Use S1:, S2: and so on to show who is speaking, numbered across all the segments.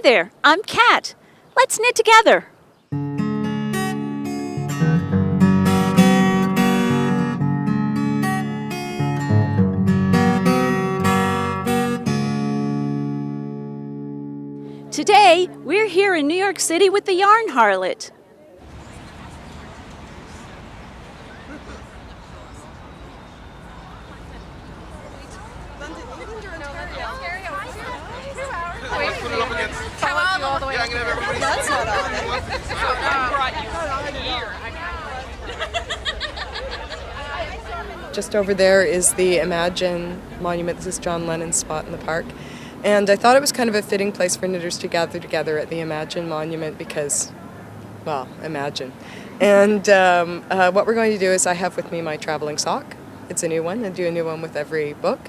S1: there, I'm Kat. Let's knit together. Today, we're here in New York City with the Yarn Harlot.
S2: Just over there is the Imagine monument. This is John Lennon's spot in the park. And I thought it was kind of a fitting place for knitters to gather together at the Imagine monument because, well, imagine. And what we're going to do is I have with me my traveling sock. It's a new one. I do a new one with every book.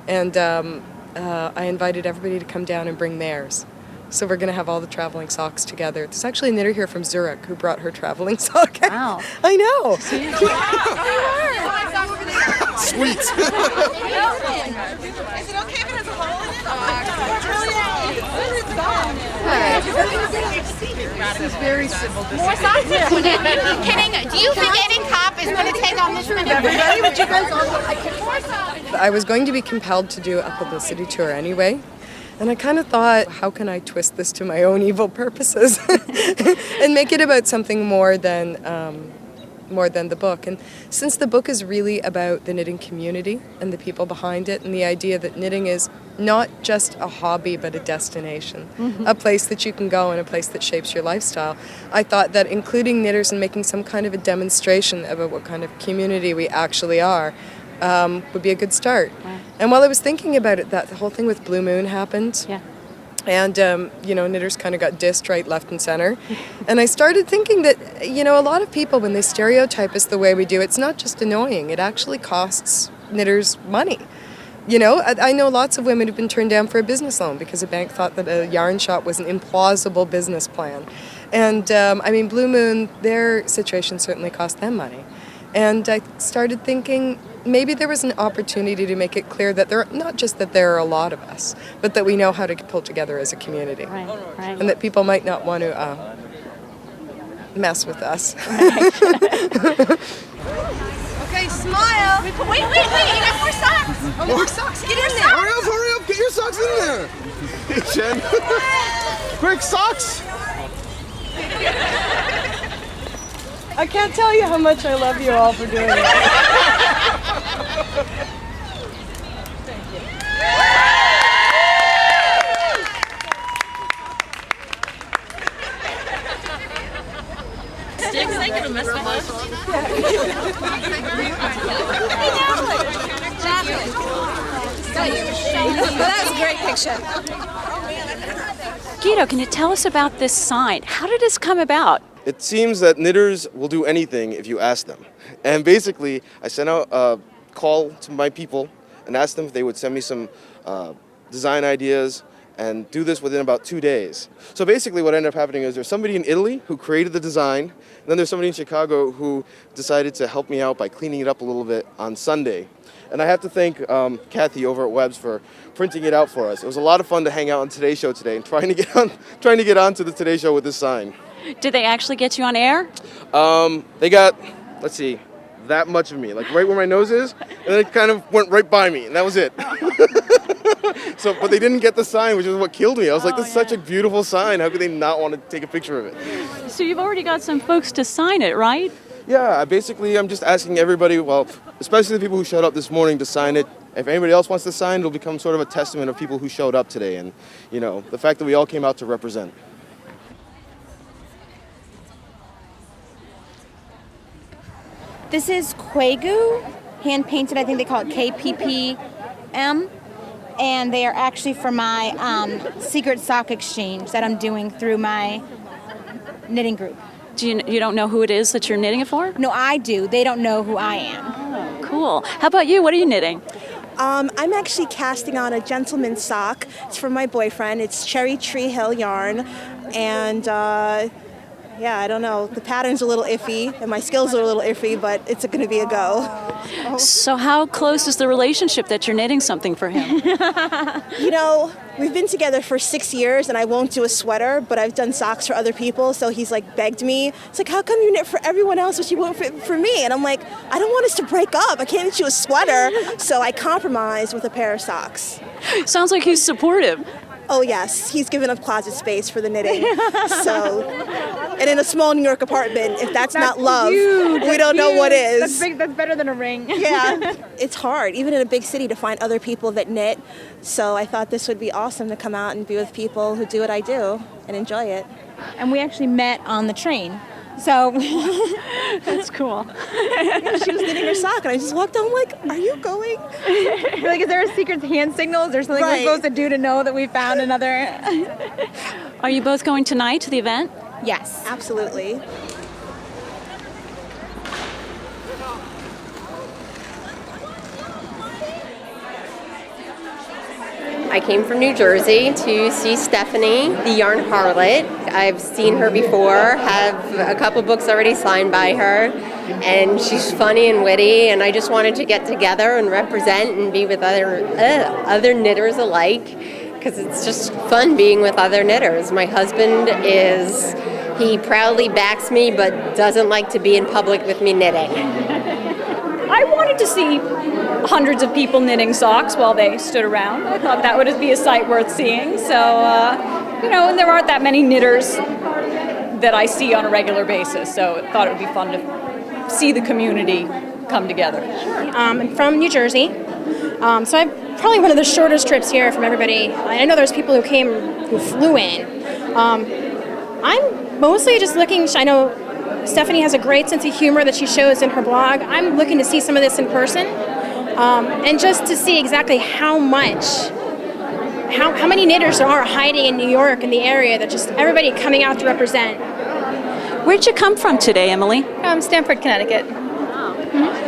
S2: And I invited everybody to come down and bring theirs. So we're going to have all the traveling socks together. There's actually a knitter here from Zurich who brought her traveling sock.
S1: Wow.
S2: I know.
S3: Sweet.
S4: Is it okay if it has a hole in it?
S2: This is very simple.
S4: More socks? Kidding? Do you think any cop is going to take on this many?
S2: I was going to be compelled to do a publicity tour anyway. And I kind of thought, how can I twist this to my own evil purposes and make it about something more than the book. And since the book is really about the knitting community and the people behind it and the idea that knitting is not just a hobby but a destination, a place that you can go and a place that shapes your lifestyle, I thought that including knitters and making some kind of a demonstration about what kind of community we actually are would be a good start. Wow. And while I was thinking about it, the whole thing with Blue Moon happened. Yeah. And, knitters kind of got dissed right, left, and center. And I started thinking that, a lot of people, when they stereotype us the way we do, it's not just annoying. It actually costs knitters money. I know lots of women who've been turned down for a business loan because a bank thought that a yarn shop was an implausible business plan. And, Blue Moon, their situation certainly cost them money. And I started thinking maybe there was an opportunity to make it clear that not just that there are a lot of us, but that we know how to pull together as a community.
S1: Right.
S2: And that people might not want to mess with us.
S4: Right. Okay, smile. Wait, you got more socks. More socks. Get in there.
S3: Hurry up, get your socks in there. Hey, Jen. Quick, socks.
S2: I can't tell you how much I love you all for doing it.
S4: Sticks ain't gonna mess with us. That was a great picture.
S1: Guido, can you tell us about this sign? How did this come about?
S3: It seems that knitters will do anything if you ask them. And basically, I sent out a call to my people and asked them if they would send me some design ideas and do this within about 2 days. So basically what ended up happening is there's somebody in Italy who created the design, and then there's somebody in Chicago who decided to help me out by cleaning it up a little bit on Sunday. And I have to thank Kathy over at Webb's for printing it out for us. It was a lot of fun to hang out on Today's Show today and trying to get onto the Today Show with this sign.
S1: Did they actually get you on air?
S3: They got, let's see, that much of me, like right where my nose is, and then it kind of went right by me, and that was it. But they didn't get the sign, which is what killed me. I was like, this is such a beautiful sign. How could they not want to take a picture of it?
S1: So you've already got some folks to sign it, right?
S3: Yeah, I'm just asking everybody, well, especially the people who showed up this morning to sign it. If anybody else wants to sign, it'll become sort of a testament of people who showed up today and, the fact that we all came out to represent.
S5: This is Quegu, hand painted. I think they call it KPPM, and they are actually for my secret sock exchange that I'm doing through my knitting group.
S1: You don't know who it is that you're knitting it for?
S5: No, I do. They don't know who I am.
S1: Oh, cool. How about you? What are you knitting?
S6: I'm actually casting on a gentleman's sock. It's for my boyfriend. It's Cherry Tree Hill yarn, and I don't know. The pattern's a little iffy, and my skills are a little iffy, but it's going to be a go.
S1: So how close is the relationship that you're knitting something for him?
S6: We've been together for 6 years, and I won't do a sweater, but I've done socks for other people, so he's like begged me. It's like, how come you knit for everyone else, but you won't for me? And I'm like, I don't want us to break up. I can't knit you a sweater. So I compromised with a pair of socks.
S1: Sounds like he's supportive.
S6: Oh yes, he's given up closet space for the knitting. So, and in a small New York apartment, if that's not love, we don't know what is.
S5: That's big. That's better than a ring.
S6: Yeah, it's hard, even in a big city, to find other people that knit. So I thought this would be awesome to come out and be with people who do what I do and enjoy it.
S5: And we actually met on the train. So
S1: That's cool.
S6: She was knitting her sock, and I just walked out. I'm like, "Are you going?"
S5: like, is there a secret hand signal? Is there something
S6: Right.
S5: we're supposed to do to know that we found another?
S1: Are you both going tonight to the event?
S5: Yes.
S6: Absolutely.
S7: I came from New Jersey to see Stephanie, the Yarn Harlot. I've seen her before, have a couple books already signed by her, and she's funny and witty, and I just wanted to get together and represent and be with other knitters alike, because it's just fun being with other knitters. My husband he proudly backs me, but doesn't like to be in public with me knitting.
S1: I wanted to see hundreds of people knitting socks while they stood around. I thought that would be a sight worth seeing. So, and there aren't that many knitters that I see on a regular basis. So I thought it would be fun to see the community come together.
S8: I'm from New Jersey, so I'm probably one of the shortest trips here from everybody. I know there's people who flew in. I'm mostly just looking, I know Stephanie has a great sense of humor that she shows in her blog. I'm looking to see some of this in person, and just to see exactly how many knitters there are hiding in New York and the area, that just everybody coming out to represent.
S1: Where'd you come from today, Emily?
S9: Stamford, Connecticut.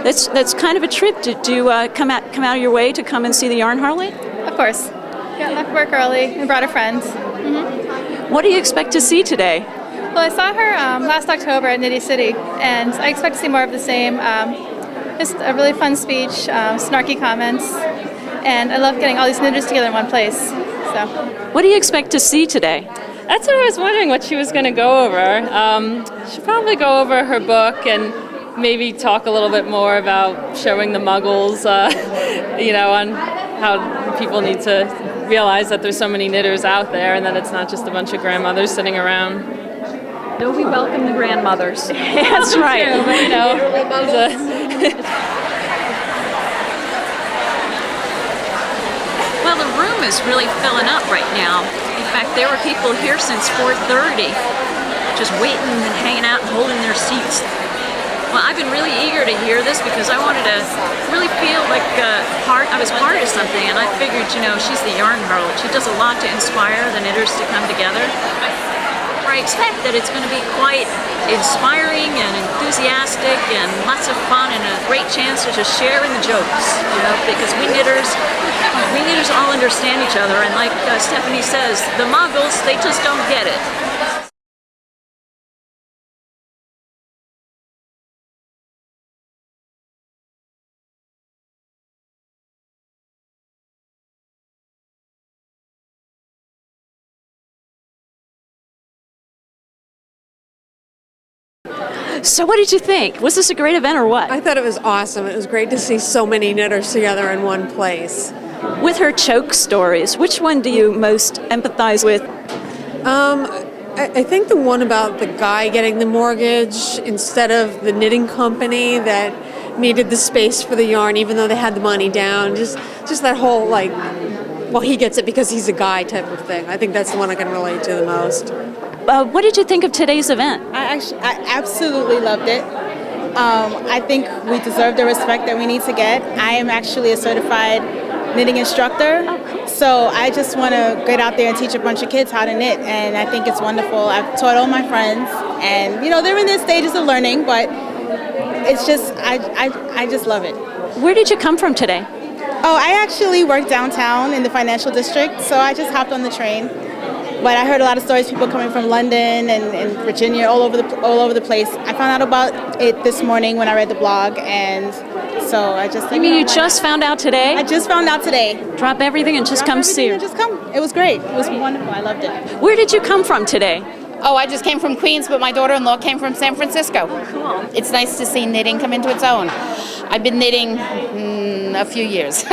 S1: That's kind of a trip. Did you come out of your way to come and see the Yarn Harlot?
S9: Of course. Yeah, left work early and brought a friend.
S1: What do you expect to see today?
S9: Well, I saw her last October at Nitty City, and I expect to see more of the same. Just a really fun speech, snarky comments, and I love getting all these knitters together in one place. So,
S1: What do you expect to see today?
S10: That's what I was wondering, what she was going to go over. She'll probably go over her book and maybe talk a little bit more about showing the muggles, on how people need to realize that there's so many knitters out there and that it's not just a bunch of grandmothers sitting around.
S1: No, we welcome the grandmothers. That's right. Well, the room is really filling up right now. In fact, there were people here since 4:30, just waiting and hanging out and holding their seats. Well, I've been really eager to hear this because I wanted to really feel like I was part of something, and I figured, she's the Yarn Harlot. She does a lot to inspire the knitters to come together. I expect that it's going to be quite inspiring and enthusiastic and lots of fun and a great chance to just share in the jokes, because we knitters all understand each other, and like Stephanie says, the muggles, they just don't get it. So what did you think? Was this a great event or what?
S11: I thought it was awesome. It was great to see so many knitters together in one place.
S1: With her choke stories, which one do you most empathize with?
S11: I think the one about the guy getting the mortgage instead of the knitting company that needed the space for the yarn even though they had the money down. Just that whole he gets it because he's a guy type of thing. I think that's the one I can relate to the most.
S1: What did you think of today's event?
S12: I absolutely loved it. I think we deserve the respect that we need to get. I am actually a certified knitting instructor, so I just want to get out there and teach a bunch of kids how to knit, and I think it's wonderful. I've taught all my friends, and they're in their stages of learning, but it's just I just love it.
S1: Where did you come from today?
S12: Oh, I actually work downtown in the financial district, so I just hopped on the train. But I heard a lot of stories, people coming from London and Virginia, all over the place. I found out about it this morning when I read the blog, and So I just.
S1: You mean you just found out today?
S12: I just found out today.
S1: Drop everything and just come see her.
S12: And just come. It was great. It was wonderful. I loved it.
S1: Where did you come from today?
S13: Oh, I just came from Queens, but my daughter-in-law came from San Francisco.
S1: Cool.
S13: It's nice to see knitting come into its own. I've been knitting a few years.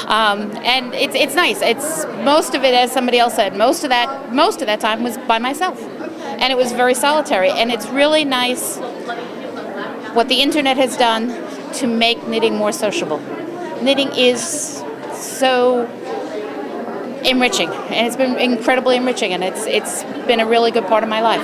S13: And it's nice. It's most of it, as somebody else said, most of that time was by myself. And it was very solitary. And it's really nice what the internet has done to make knitting more sociable. Knitting is so enriching, and it's been incredibly enriching, and it's been a really good part of my life.